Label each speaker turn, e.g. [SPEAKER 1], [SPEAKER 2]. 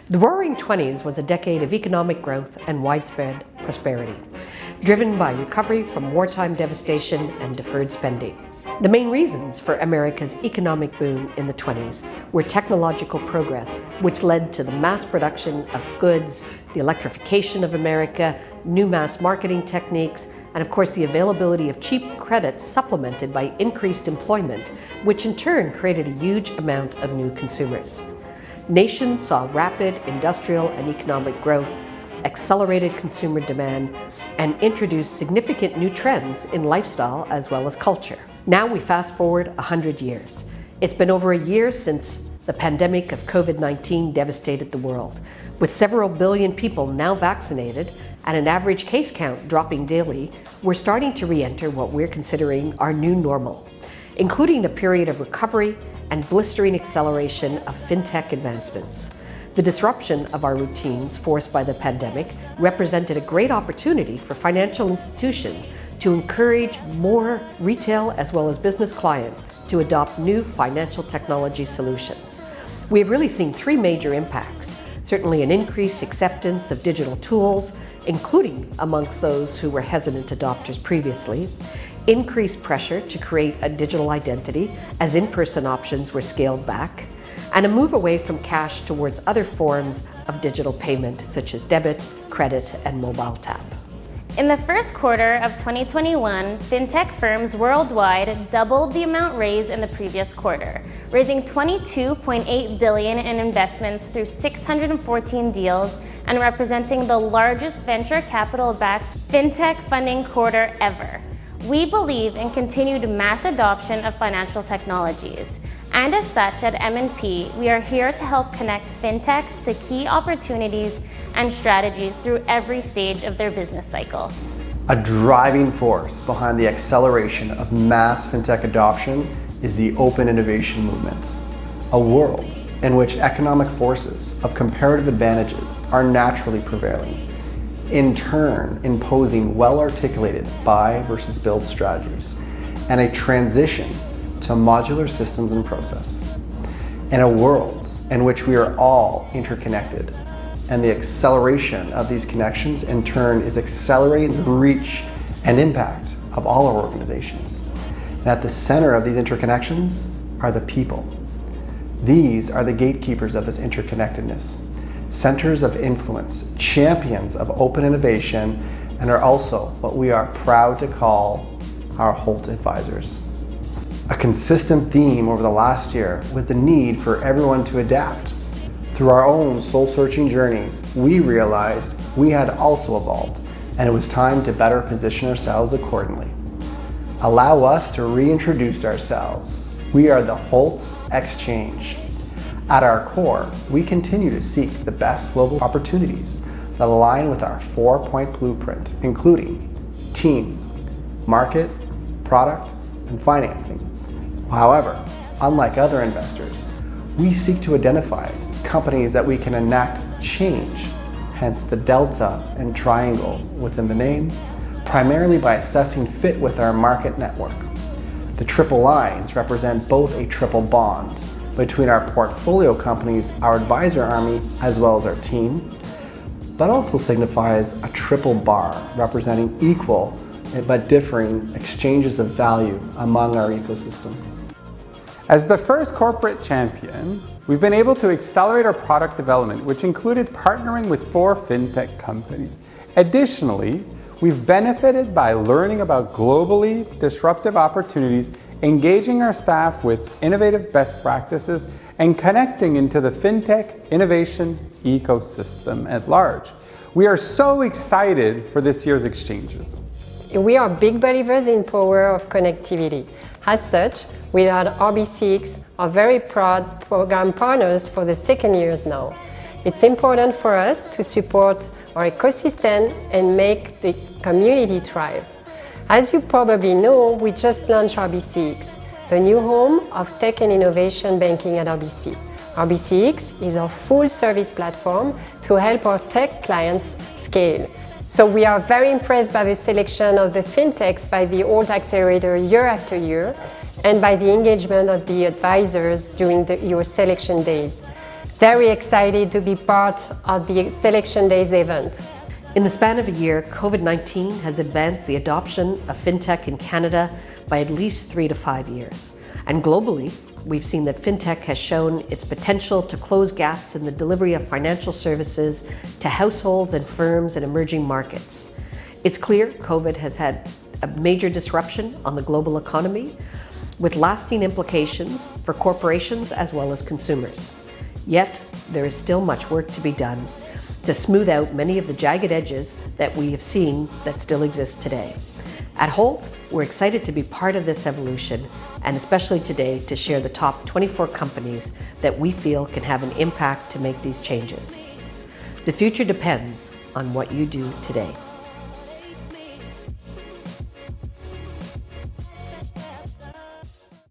[SPEAKER 1] The Roaring Twenties was a decade of economic growth and widespread prosperity, driven by recovery from wartime devastation and deferred spending. The main reasons for America's economic boom in the 20s were technological progress, which led to the mass production of goods, the electrification of America, new mass marketing techniques, and of course the availability of cheap credit supplemented by increased employment, which in turn created a huge amount of new consumers. Nations saw rapid industrial and economic growth, accelerated consumer demand, and introduced significant new trends in lifestyle as well as culture. Now we fast forward 100 years. It's been over a year since the pandemic of COVID-19 devastated the world. With several billion people now vaccinated and an average case count dropping daily, we're starting to re-enter what we're considering our new normal, including a period of recovery and blistering acceleration of fintech advancements. The disruption of our routines forced by the pandemic represented a great opportunity for financial institutions to encourage more retail as well as business clients to adopt new financial technology solutions. We have really seen three major impacts. Certainly an increased acceptance of digital tools, including amongst those who were hesitant adopters previously, increased pressure to create a digital identity as in-person options were scaled back, and a move away from cash towards other forms of digital payment such as debit, credit, and mobile tap.
[SPEAKER 2] In the first quarter of 2021, fintech firms worldwide doubled the amount raised in the previous quarter, raising $22.8 billion in investments through 614 deals and representing the largest venture capital-backed fintech funding quarter ever. We believe in continued mass adoption of financial technologies, and as such at M&P, we are here to help connect fintechs to key opportunities and strategies through every stage of their business cycle.
[SPEAKER 3] A driving force behind the acceleration of mass fintech adoption is the open innovation movement, a world in which economic forces of comparative advantages are naturally prevailing, in turn imposing well-articulated buy versus build strategies, and a transition to modular systems and processes. In a world in which we are all interconnected, and the acceleration of these connections in turn is accelerating the reach and impact of all our organizations. And at the center of these interconnections are the people. These are the gatekeepers of this interconnectedness, centers of influence, champions of open innovation, and are also what we are proud to call our Holt advisors. A consistent theme over the last year was the need for everyone to adapt. Through our own soul-searching journey, we realized we had also evolved, and it was time to better position ourselves accordingly. Allow us to reintroduce ourselves. We are the Holt Exchange. At our core, we continue to seek the best global opportunities that align with our 4-point blueprint, including team, market, product, and financing. However, unlike other investors, we seek to identify companies that we can enact change, hence the delta and triangle within the name, primarily by assessing fit with our market network. The triple lines represent both a triple bond between our portfolio companies, our advisor army, as well as our team, but also signifies a triple bar representing equal but differing exchanges of value among our ecosystem.
[SPEAKER 4] As the first corporate champion, we've been able to accelerate our product development, which included partnering with 4 fintech companies. Additionally, we've benefited by learning about globally disruptive opportunities, engaging our staff with innovative best practices, and connecting into the fintech innovation ecosystem at large. We are so excited for this year's exchanges.
[SPEAKER 5] We are big believers in power of connectivity. As such, we at RBCX are very proud program partners for the 2nd year now. It's important for us to support our ecosystem and make the community thrive. As you probably know, we just launched RBCX, the new home of tech and innovation banking at RBC. RBCX is our full-service platform to help our tech clients scale. So we are very impressed by the selection of the fintechs by the Holt Accelerator year after year, and by the engagement of the advisors during your selection days. Very excited to be part of the Selection Days event.
[SPEAKER 1] In the span of a year, COVID-19 has advanced the adoption of fintech in Canada by at least 3 to 5 years. And globally, we've seen that fintech has shown its potential to close gaps in the delivery of financial services to households and firms in emerging markets. It's clear COVID has had a major disruption on the global economy, with lasting implications for corporations as well as consumers. Yet, there is still much work to be done to smooth out many of the jagged edges that we have seen that still exist today. At Holt, we're excited to be part of this evolution, and especially today to share the top 24 companies that we feel can have an impact to make these changes. The future depends on what you do today.